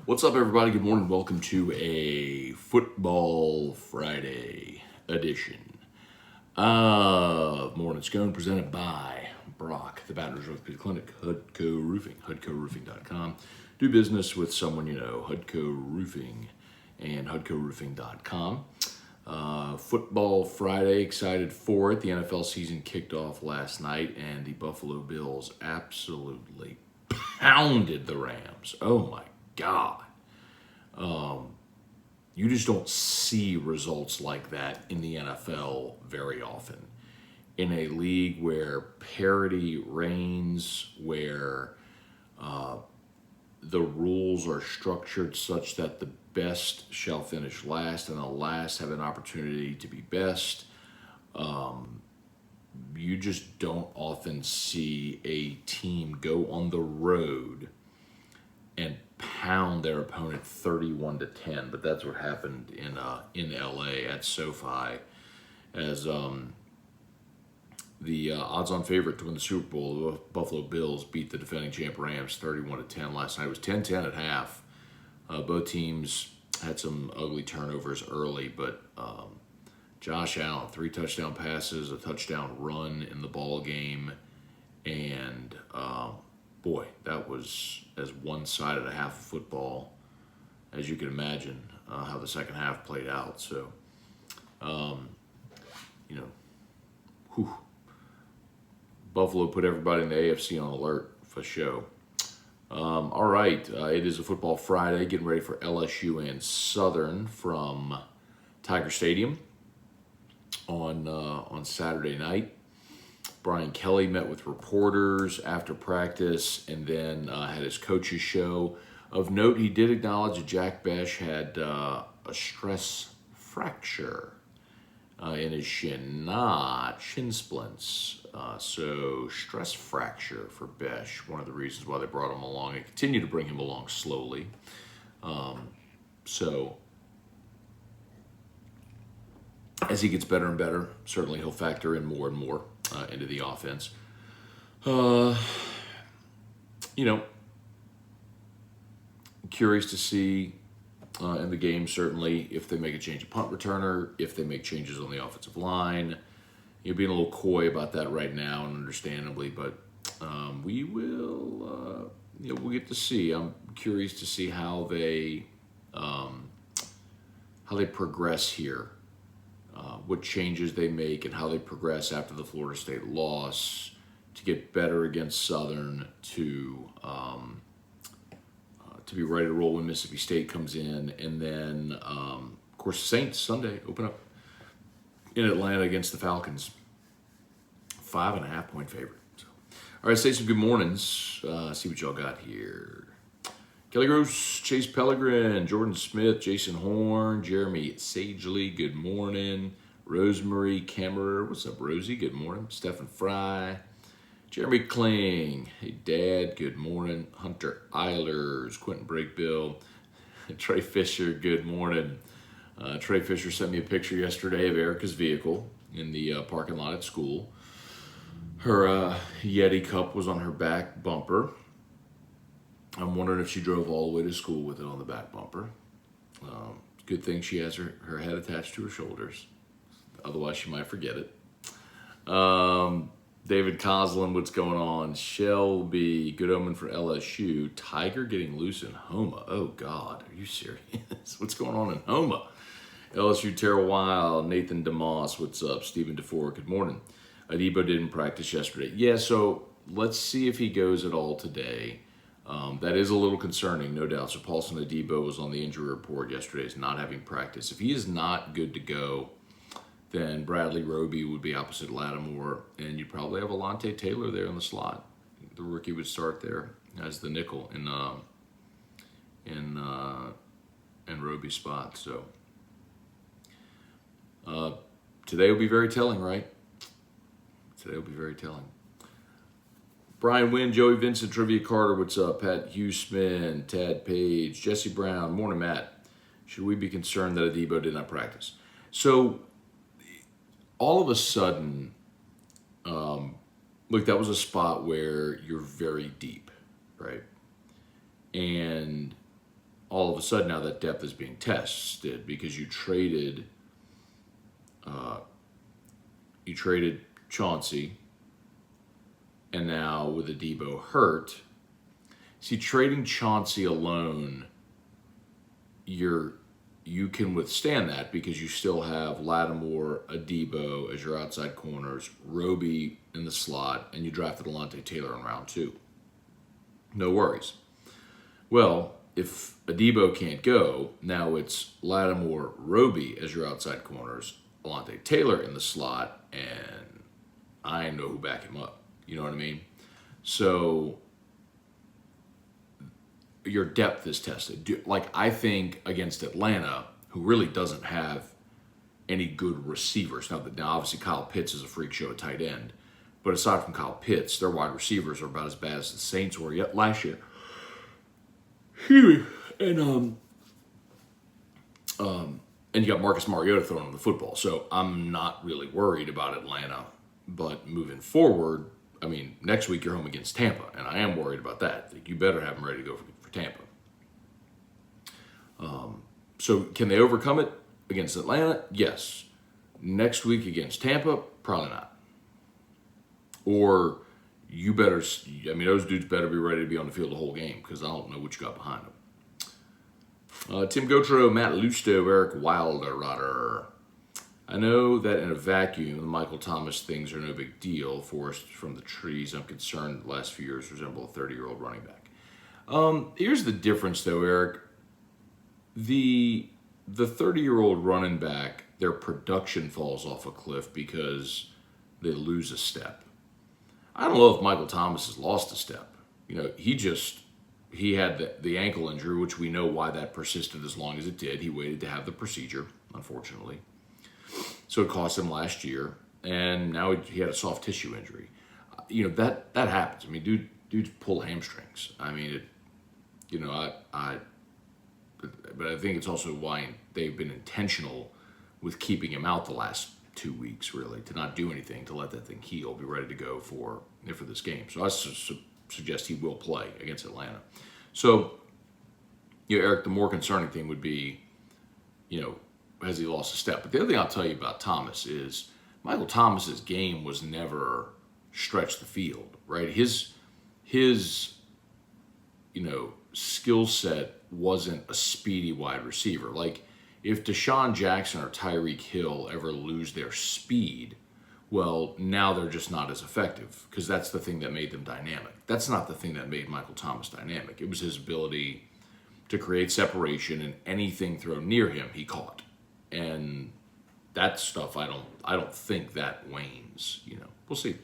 What's up, everybody? Good morning. Welcome to a Football Friday edition of Morning Scone, presented by Brock, the Baton Rouge Orthopedic Clinic, Hudco Roofing, HudcoRoofing.com. Do business with someone you know, Hudco Roofing and HudcoRoofing.com. Football Friday, excited for it. The NFL season kicked off last night, and the Buffalo Bills absolutely pounded the Rams. Oh my God. You just don't see results like that in the NFL very often. In a league where parity reigns, where the rules are structured such that the best shall finish last and the last have an opportunity to be best, you just don't often see a team go on the road and pound their opponent 31-10. But that's what happened in LA at SoFi, as the odds-on favorite to win the Super Bowl, the Buffalo Bills, beat the defending champ Rams 31-10 last night. It was 10-10 at half. Both teams had some ugly turnovers early, but Josh Allen, 3 touchdown passes, a touchdown run in the ball game, and boy, that was as one-sided a half of football as you can imagine how the second half played out. So, Buffalo put everybody in the AFC on alert for show. All right, it is a Football Friday, getting ready for LSU and Southern from Tiger Stadium on Saturday night. Brian Kelly met with reporters after practice and then had his coach's show. Of note, he did acknowledge that Jack Besh had a stress fracture in his shin, not shin splints. So stress fracture for Besh, one of the reasons why they brought him along and continue to bring him along slowly. So as he gets better and better, certainly he'll factor in more and more into the offense. Curious to see in the game, certainly, if they make a change of punt returner, if they make changes on the offensive line. You're being a little coy about that right now, and understandably, but we will, we'll get to see. I'm curious to see how they progress here. What changes they make and how they progress after the Florida State loss to get better against Southern, to be ready to roll when Mississippi State comes in, and then of course Saints Sunday open up in Atlanta against the Falcons, 5.5 point favorite. So, all right, say some good mornings. See what y'all got here. Kelly Gross, Chase Pellegrin, Jordan Smith, Jason Horn, Jeremy Sagely, good morning. Rosemary Kammerer, what's up, Rosie? Good morning. Stephen Fry, Jeremy Kling, hey, Dad, good morning. Hunter Eilers, Quentin Brakebill, Trey Fisher, good morning. Trey Fisher sent me a picture yesterday of Erica's vehicle in the parking lot at school. Her Yeti cup was on her back bumper. I'm wondering if she drove all the way to school with it on the back bumper. Good thing she has her head attached to her shoulders. Otherwise, she might forget it. David Coslin, what's going on? Shelby, good omen for LSU. Tiger getting loose in Homa. Oh, God, are you serious? What's going on in Homa? LSU, Terrell Wild, Nathan DeMoss, what's up? Stephen DeFore, good morning. Adebo didn't practice yesterday. Yeah, so let's see if he goes at all today. That is a little concerning, no doubt. So Paulson Adebo was on the injury report yesterday as not having practice. If he is not good to go, then Bradley Roby would be opposite Lattimore, and you'd probably have Alontae Taylor there in the slot. The rookie would start there as the nickel in Roby's spot. So today will be very telling, right? Today will be very telling. Brian Wynn, Joey Vincent, Trivia Carter, what's up? Pat Huseman, Tad Page, Jesse Brown, morning, Matt. Should we be concerned that Adebo did not practice? So all of a sudden, look, that was a spot where you're very deep, right? And all of a sudden now that depth is being tested because you traded Chauncey, and now with Adebo hurt. See, trading Chauncey alone, you can withstand that because you still have Lattimore, Adebo as your outside corners, Roby in the slot, and you drafted Alontae Taylor in round 2. No worries. Well, if Adebo can't go, now it's Lattimore, Roby as your outside corners, Alontae Taylor in the slot, and I know who back him up. You know what I mean? So your depth is tested. Like, I think against Atlanta, who really doesn't have any good receivers. Now, obviously, Kyle Pitts is a freak show at tight end. But aside from Kyle Pitts, their wide receivers are about as bad as the Saints were yet last year. And you got Marcus Mariota throwing the football. So I'm not really worried about Atlanta. But moving forward, I mean, next week you're home against Tampa, and I am worried about that. Like, you better have them ready to go for Tampa. So can they overcome it against Atlanta? Yes. Next week against Tampa? Probably not. Or you better, I mean, those dudes better be ready to be on the field the whole game because I don't know what you got behind them. Tim Gotro, Matt Lusto, Eric Wilder. I know that in a vacuum, the Michael Thomas things are no big deal. Forest from the trees, I'm concerned the last few years resemble a 30-year-old running back. Here's the difference, though, Eric. The 30-year-old running back, their production falls off a cliff because they lose a step. I don't know if Michael Thomas has lost a step. You know, he had the ankle injury, which we know why that persisted as long as it did. He waited to have the procedure, unfortunately. So it cost him last year, and now he had a soft tissue injury. You know, that happens. I mean, dudes pull hamstrings. I mean, but I think it's also why they've been intentional with keeping him out the last 2 weeks, really, to not do anything, to let that thing heal, be ready to go for this game. So I suggest he will play against Atlanta. So, you know, Eric, the more concerning thing would be, you know, has he lost a step? But the other thing I'll tell you about Thomas is Michael Thomas's game was never stretch the field, right? His you know, skill set wasn't a speedy wide receiver. Like, if Deshaun Jackson or Tyreek Hill ever lose their speed, well, now they're just not as effective because that's the thing that made them dynamic. That's not the thing that made Michael Thomas dynamic. It was his ability to create separation, and anything thrown near him, he caught. And that stuff, I don't think that wanes. You know, we'll see.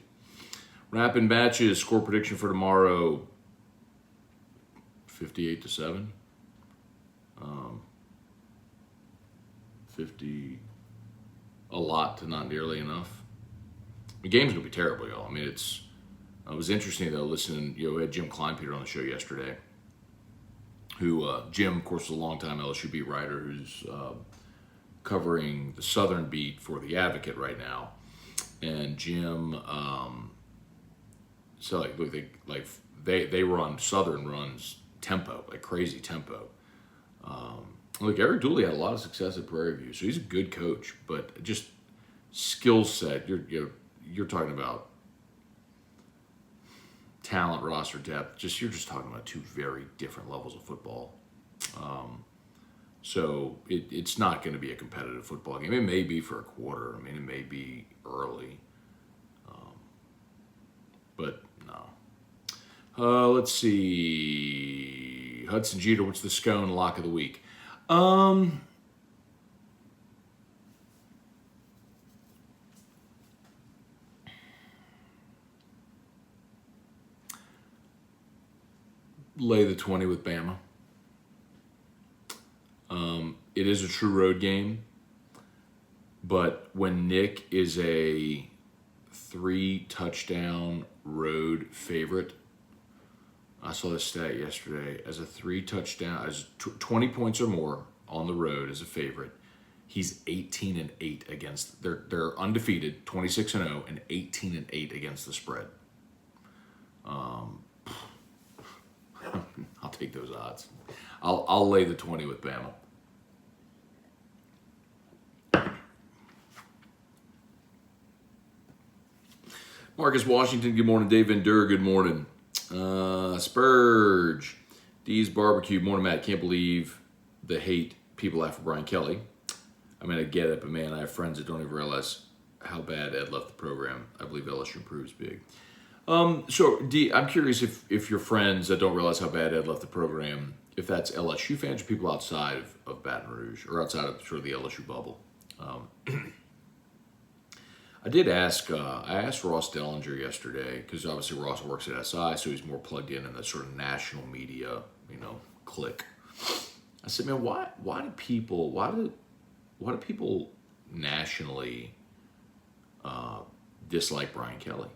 Wrapping batches, score prediction for tomorrow, 58-7. 50, a lot to not nearly enough. The game's gonna be terrible, y'all. I mean, it was interesting though, listening. You know, we had Jim Kleinpeter on the show yesterday. Who Jim, of course, is a longtime LSU beat writer who's covering the Southern beat for the Advocate right now, and Jim, so they run Southern runs tempo, like crazy tempo. Look, Eric Dooley had a lot of success at Prairie View, so he's a good coach, but just skill set, you're talking about talent, roster depth. You're just talking about two very different levels of football. So it's not going to be a competitive football game. It may be for a quarter. I mean, it may be early, but no. Let's see. Hudson Jeter, what's the Scone lock of the week? Lay the 20 with Bama. It is a true road game, but when Nick is a 3-touchdown road favorite, I saw this stat yesterday, as a 3-touchdown, as 20 points or more on the road as a favorite, he's 18-8 against, they're undefeated, 26-0, and 18-8 against the spread. I'll take those odds. I'll lay the 20 with Bama. Marcus Washington, good morning. Dave Vendur, good morning. Spurge, D's Barbecue, morning Matt. Can't believe the hate people have for Brian Kelly. I mean, I get it, but man, I have friends that don't even realize how bad Ed left the program. I believe LSU improves big. So, D, I'm curious if your friends that don't realize how bad Ed left the program, if that's LSU fans or people outside of Baton Rouge or outside of sort of the LSU bubble. I did ask, I asked Ross Dellinger yesterday, because obviously Ross works at SI, so he's more plugged in the sort of national media, clique. I said, man, why do people nationally dislike Brian Kelly?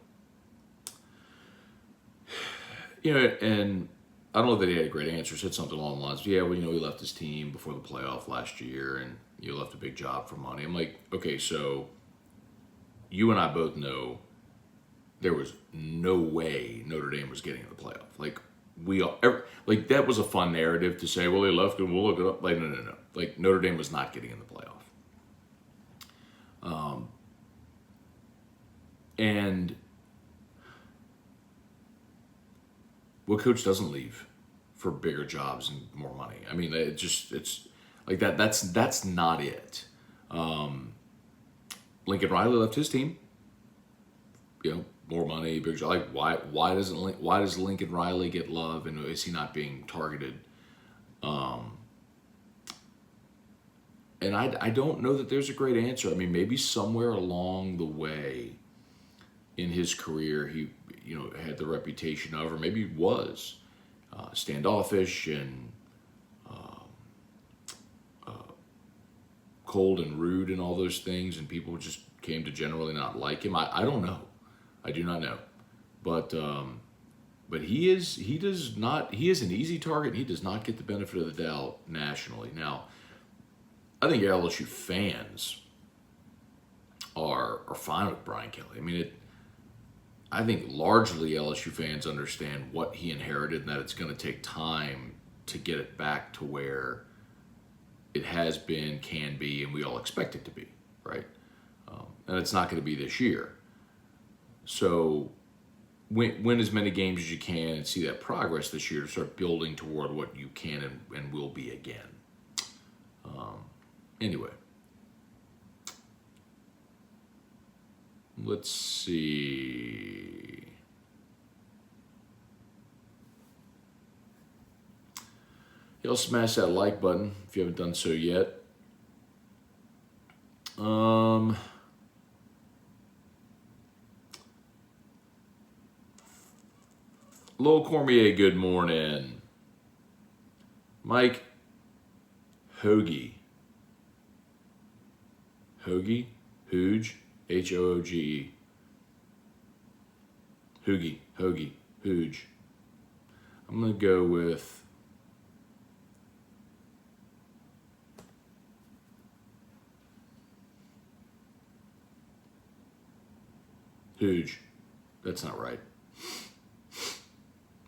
And I don't know that he had a great answer. Said something along the lines of, yeah, well, he left his team before the playoff last year, and left a big job for money. I'm like, okay, so you and I both know there was no way Notre Dame was getting in the playoff. That was a fun narrative to say, well, they left and we'll look it up. Like, no. Like, Notre Dame was not getting in the playoff. And what coach doesn't leave for bigger jobs and more money? I mean, it's like that. That's not it. Lincoln Riley left his team. More money, bigger job. Like, why does Lincoln Riley get love, and is he not being targeted? And I don't know that there's a great answer. I mean, maybe somewhere along the way in his career, he had the reputation of, or maybe was standoffish and cold and rude and all those things, and people just came to generally not like him. I don't know. I do not know. But he is an easy target. He does not get the benefit of the doubt nationally. Now, I think LSU fans are fine with Brian Kelly. I mean, I think largely LSU fans understand what he inherited and that it's going to take time to get it back to where it has been, can be, and we all expect it to be, right? And it's not going to be this year. So win as many games as you can and see that progress this year to start building toward what you can and will be again. Anyway. Let's see. Y'all smash that like button if you haven't done so yet. Lowell Cormier, good morning. Mike Hoagie. Hooge? H-O-O-G-E. Hoagie, Hooge. I'm going to go with Hooge. That's not right.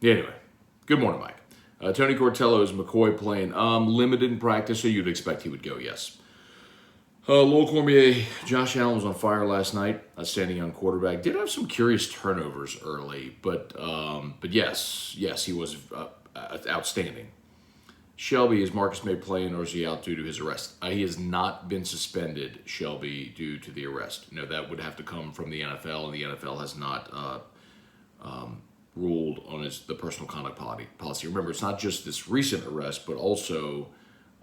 Anyway, good morning, Mike. Tony Cortello, is McCoy playing? Limited in practice, so you'd expect he would go, yes. Lowell Cormier, Josh Allen was on fire last night, outstanding young quarterback. Did have some curious turnovers early, but yes, he was outstanding. Shelby, is Marcus May playing, or is he out due to his arrest? He has not been suspended, Shelby, due to the arrest. That would have to come from the NFL, and the NFL has not ruled on the personal conduct policy. Remember, it's not just this recent arrest, but also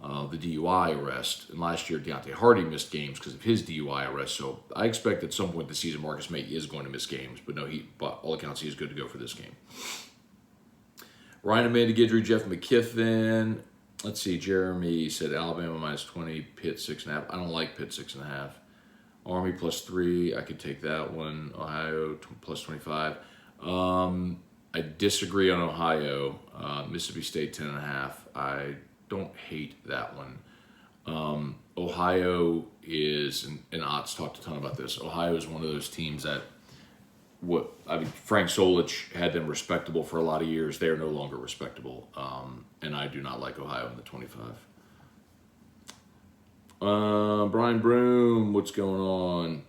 the DUI arrest. And last year, Deontay Hardy missed games because of his DUI arrest. So I expect at some point this season, Marcus May is going to miss games. But no, by all accounts, he is good to go for this game. Ryan Amanda Guidry, Jeff McKiffin. Let's see, Jeremy said Alabama -20, Pitt 6.5. I don't like Pitt 6.5. Army +3, I could take that one. Ohio +25. I disagree on Ohio. Mississippi State 10.5. I don't hate that one. Ohio is, and Ott's talked a ton about this, Ohio is one of those teams that Frank Solich had them respectable for a lot of years. They are no longer respectable, and I do not like Ohio in the 25. Brian Broom, what's going on?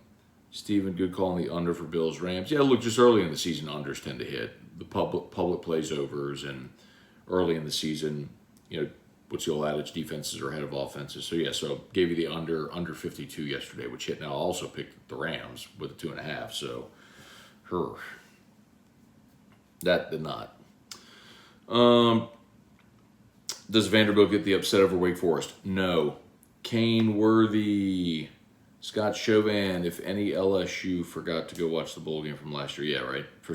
Steven, good call on the under for Bills Rams. Yeah, look, just early in the season, unders tend to hit. The public plays overs, and early in the season, what's the old adage? Defenses are ahead of offenses. So yeah, so gave you the under 52 yesterday, which hit. Now I also picked the Rams with a 2.5. So, that did not. Does Vanderbilt get the upset over Wake Forest? No. Kane Worthy, Scott Chauvin. If any LSU forgot to go watch the bowl game from last year, yeah, right, for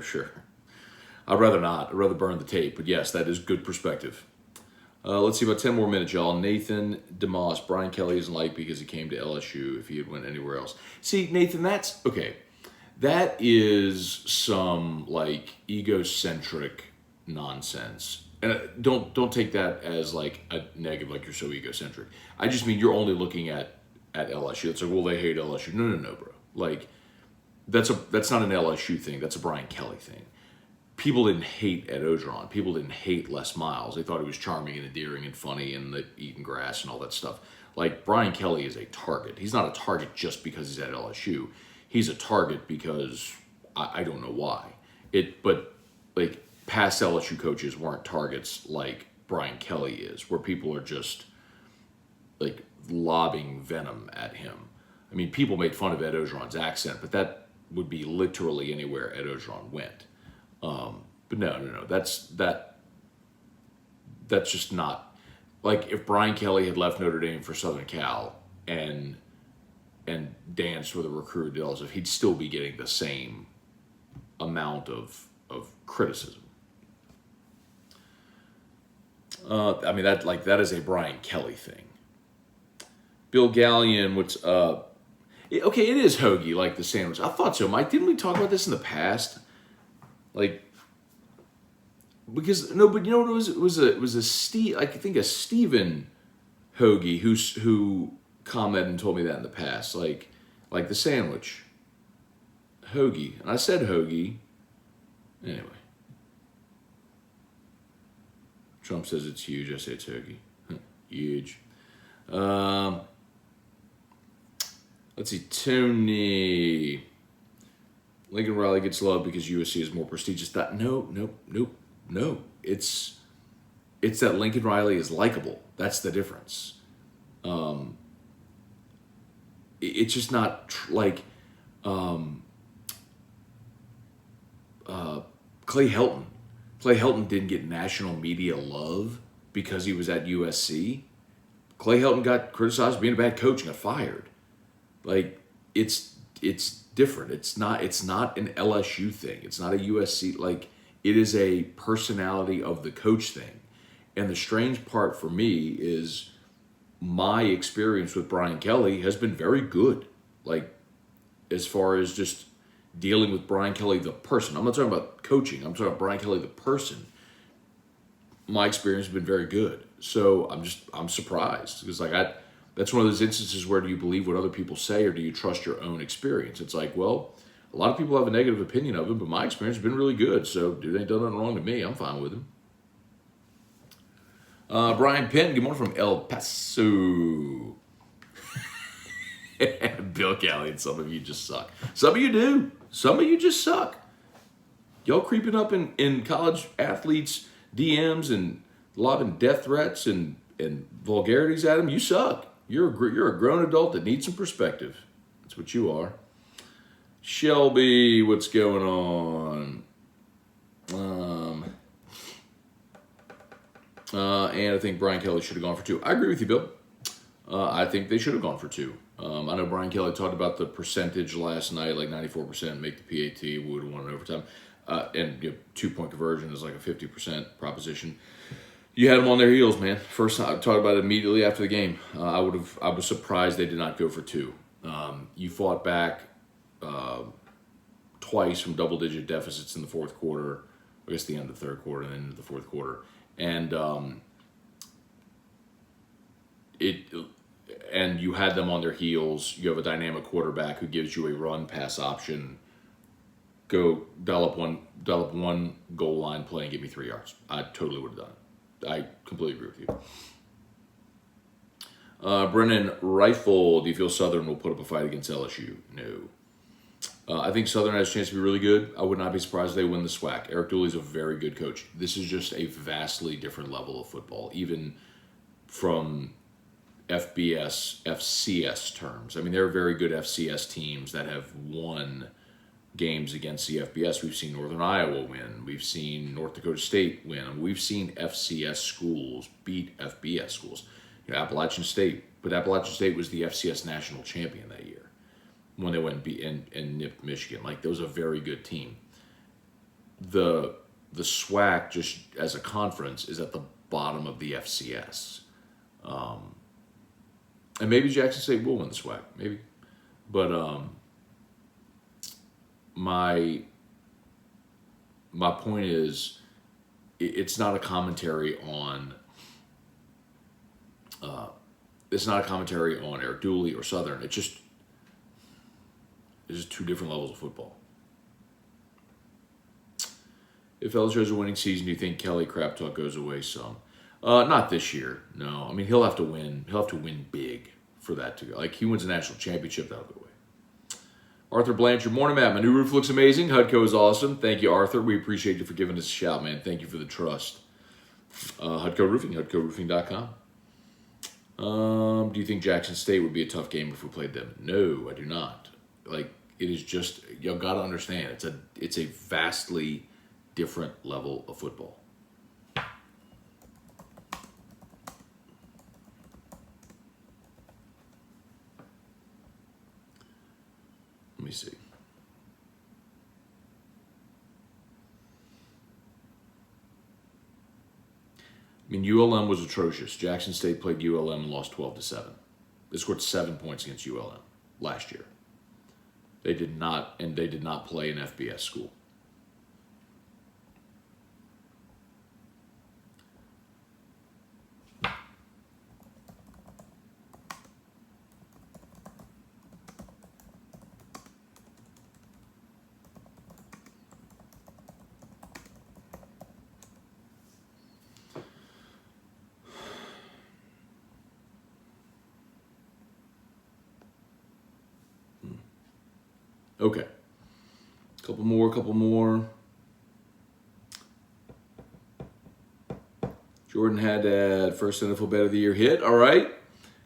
sure. I'd rather not. I'd rather burn the tape. But yes, that is good perspective. Let's see, about 10 more minutes, y'all. Nathan DeMoss, Brian Kelly isn't liked because he came to LSU if he had went anywhere else. See, Nathan, that's, okay. That is some, egocentric nonsense. And don't take that as, a negative, like you're so egocentric. I just mean you're only looking at LSU. It's like, well, they hate LSU. No, bro. That's not an LSU thing. That's a Brian Kelly thing. People didn't hate Ed Ogeron. People didn't hate Les Miles. They thought he was charming and endearing and funny and eating grass and all that stuff. Brian Kelly is a target. He's not a target just because he's at LSU. He's a target because I don't know why. But past LSU coaches weren't targets like Brian Kelly is, where people are just lobbing venom at him. I mean, people made fun of Ed Ogeron's accent, but that would be literally anywhere Ed Ogeron went. But no. That's just not, if Brian Kelly had left Notre Dame for Southern Cal and danced with a recruit, he'd still be getting the same amount of criticism. That is a Brian Kelly thing. Bill Gallion, what's up? Okay, it is hoagie, like the sandwich. I thought so, Mike. Didn't we talk about this in the past? Because no, but you know what it was? It was a Steve. I think a Steven hoagie who commented and told me that in the past. Like the sandwich hoagie, and I said hoagie. Anyway, Trump says it's huge. I say it's hoagie. Huge. Let's see, Tony. Lincoln Riley gets love because USC is more prestigious. No. It's that Lincoln Riley is likable. That's the difference. It's just not Clay Helton. Clay Helton didn't get national media love because he was at USC. Clay Helton got criticized for being a bad coach and got fired. It's different. It's not an LSU thing. It's not a USC. It is a personality of the coach thing. And the strange part for me is my experience with Brian Kelly has been very good. As far as just dealing with Brian Kelly the person. I'm not talking about coaching. I'm talking about Brian Kelly the person. My experience has been very good. So I'm surprised because that's one of those instances where do you believe what other people say or do you trust your own experience? It's well, a lot of people have a negative opinion of him, but my experience has been really good. So dude ain't done nothing wrong to me. I'm fine with him. Brian Penn, good morning from El Paso. Bill Kelly, and some of you just suck. Some of you do. Some of you just suck. Y'all creeping up in college athletes' DMs and lobbing death threats and vulgarities at them. You suck. You're a grown adult that needs some perspective. That's what you are. Shelby, what's going on? And I think Brian Kelly should have gone for 2. I agree with you, Bill. I think they should have gone for 2. I know Brian Kelly talked about the percentage last night, 94% make the PAT, would have won in overtime. And 2-point conversion is a 50% proposition. You had them on their heels, man. First time I talked about it immediately after the game. I was surprised they did not go for 2. You fought back twice from double-digit deficits in the fourth quarter. I guess the end of the third quarter and then into the fourth quarter, and and you had them on their heels. You have a dynamic quarterback who gives you a run-pass option go dial up one goal line play and get me 3 yards. I totally would have done it. I completely agree with you. Brennan Rifle, do you feel Southern will put up a fight against LSU? No. I think Southern has a chance to be really good. I would not be surprised if they win the SWAC. Eric Dooley's a very good coach. This is just a vastly different level of football, even from FBS, FCS terms. I mean, there are very good FCS teams that have won games against the FBS. We've seen Northern Iowa win. We've seen North Dakota State win. And we've seen FCS schools beat FBS schools. Appalachian State, but Appalachian State was the FCS national champion that year when they went and beat and nipped Michigan. Like, that was a very good team. The SWAC, just as a conference, is at the bottom of the FCS. And maybe Jackson State will win the SWAC, maybe. But my point is, it's not a commentary on Eric Dooley or Southern. It's just two different levels of football. If LSU has a winning season, do you think Kelly crap talk goes away some? Not this year, no. I mean, he'll have to win. He'll have to win big for that to go. Like, he wins a national championship, that'll go away. Arthur Blanchard, morning, Matt. My new roof looks amazing. HUDCO is awesome. Thank you, Arthur. We appreciate you for giving us a shout, man. Thank you for the trust. HUDCO Roofing, HUDCOroofing.com. Do you think Jackson State would be a tough game if we played them? No, I do not. Like, it is just, you got to understand, it's a vastly different level of football. Let me see. I mean, ULM was atrocious. Jackson State played ULM and lost 12-7. They scored 7 points against ULM last year. They did not play an FBS school. Okay. Couple more. Jordan Haddad, first NFL bet of the year hit. All right.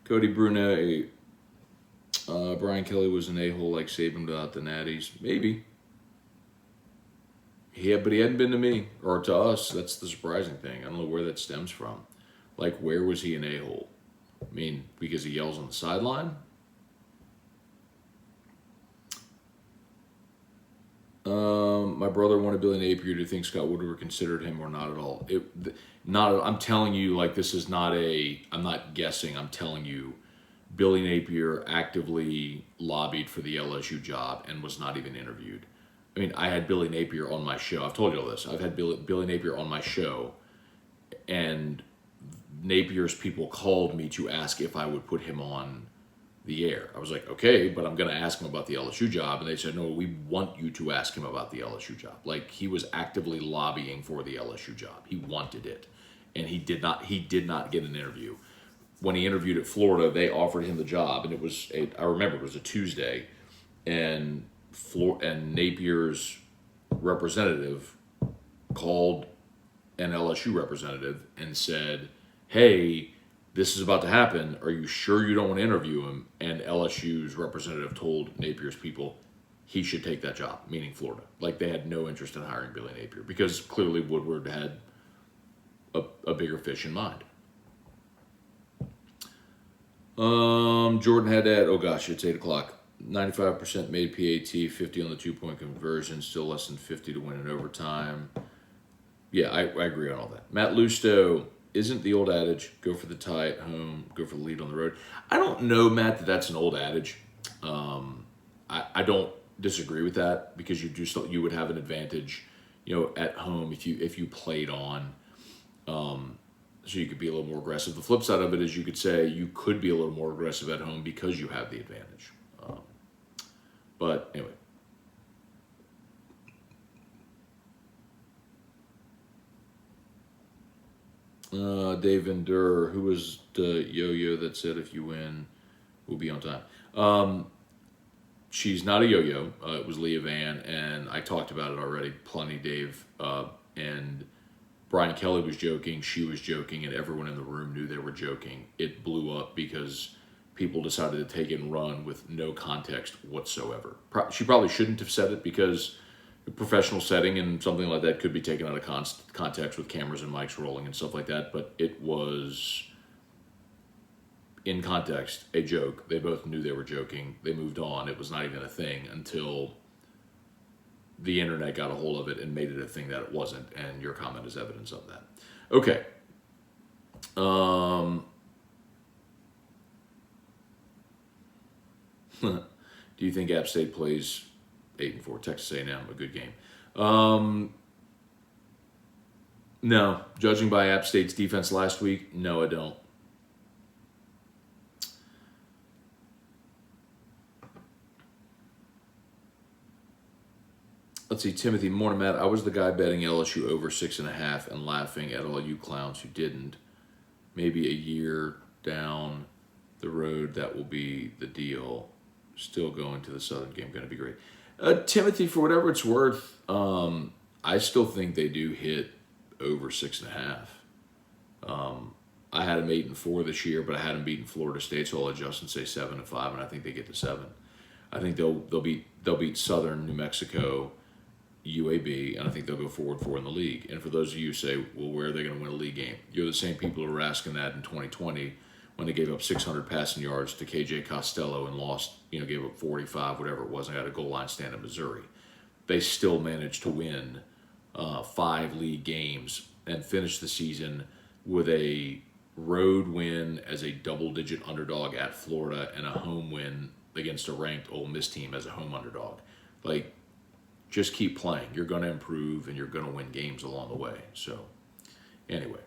Cody Brunet, Brian Kelly was an a-hole like Saban without the natties. Maybe. Yeah, but he hadn't been to me or to us. That's the surprising thing. I don't know where that stems from. Like, where was he an a-hole? I mean, because he yells on the sideline? My brother wanted Billy Napier. Do you think Scott Woodward considered him or not at all? I'm telling you, like, this is not I'm not guessing. I'm telling you, Billy Napier actively lobbied for the LSU job and was not even interviewed. I mean, I had Billy Napier on my show. I've told you all this. I've had Billy Napier on my show, and Napier's people called me to ask if I would put him on the air. I was like, okay, but I'm going to ask him about the LSU job. And they said, no, we want you to ask him about the LSU job. Like, he was actively lobbying for the LSU job. He wanted it. And he did not get an interview. When he interviewed at Florida, they offered him the job. And I remember it was a Tuesday. And Napier's representative called an LSU representative and said, hey, this is about to happen. Are you sure you don't want to interview him? And LSU's representative told Napier's people he should take that job, meaning Florida. Like, they had no interest in hiring Billy Napier because clearly Woodward had a bigger fish in mind. Jordan Haddad, oh gosh, it's 8 o'clock. 95% made PAT, 50 on the 2-point conversion, still less than 50 to win in overtime. Yeah, I agree on all that. Matt Lusto, isn't the old adage, go for the tie at home, go for the lead on the road? I don't know, Matt, that's an old adage. I don't disagree with that because you would have an advantage, at home if you played on. So you could be a little more aggressive. The flip side of it is you could say you could be a little more aggressive at home because you have the advantage. But anyway. Dave Vendur, who was the yo-yo that said if you win, we'll be on time. She's not a yo-yo. It was Leah Van, and I talked about it already plenty, Dave. And Brian Kelly was joking, she was joking, and everyone in the room knew they were joking. It blew up because people decided to take it and run with no context whatsoever. She probably shouldn't have said it because a professional setting and something like that could be taken out of context with cameras and mics rolling and stuff like that, but it was, in context, a joke. They both knew they were joking. They moved on. It was not even a thing until the internet got a hold of it and made it a thing that it wasn't, and your comment is evidence of that. Okay. Do you think App State plays 8-4 Texas A&M a good game? No. Judging by App State's defense last week, no, I don't. Let's see, Timothy, morning, Matt. I was the guy betting LSU over 6.5 and laughing at all you clowns who didn't. Maybe a year down the road, that will be the deal. Still going to the Southern game, going to be great. Timothy, for whatever it's worth, I still think they do hit over 6.5. I had them 8-4 this year, but I had them beating Florida State, so I'll adjust and say 7-5, and I think they get to 7. I think they'll beat Southern New Mexico, UAB, and I think they'll go 4-4 in the league. And for those of you who say, well, where are they going to win a league game? You're the same people who were asking that in 2020 when they gave up 600 passing yards to KJ Costello and lost, gave up 45, whatever it was, and got a goal line stand in Missouri. They still managed to win 5 league games and finish the season with a road win as a double-digit underdog at Florida and a home win against a ranked Ole Miss team as a home underdog. Just keep playing. You're going to improve, and you're going to win games along the way. So, anyway.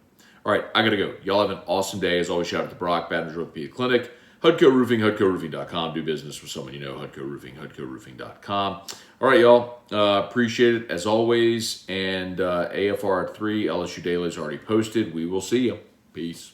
All right, I got to go. Y'all have an awesome day. As always, shout out to Brock, Baton Rouge Orthopedic Clinic, Hudco Roofing, HudcoRoofing.com. Do business with someone you know, Hudco Roofing, HudcoRoofing.com. All right, y'all. Appreciate it, as always. And AFR at 3, LSU Daily is already posted. We will see you. Peace.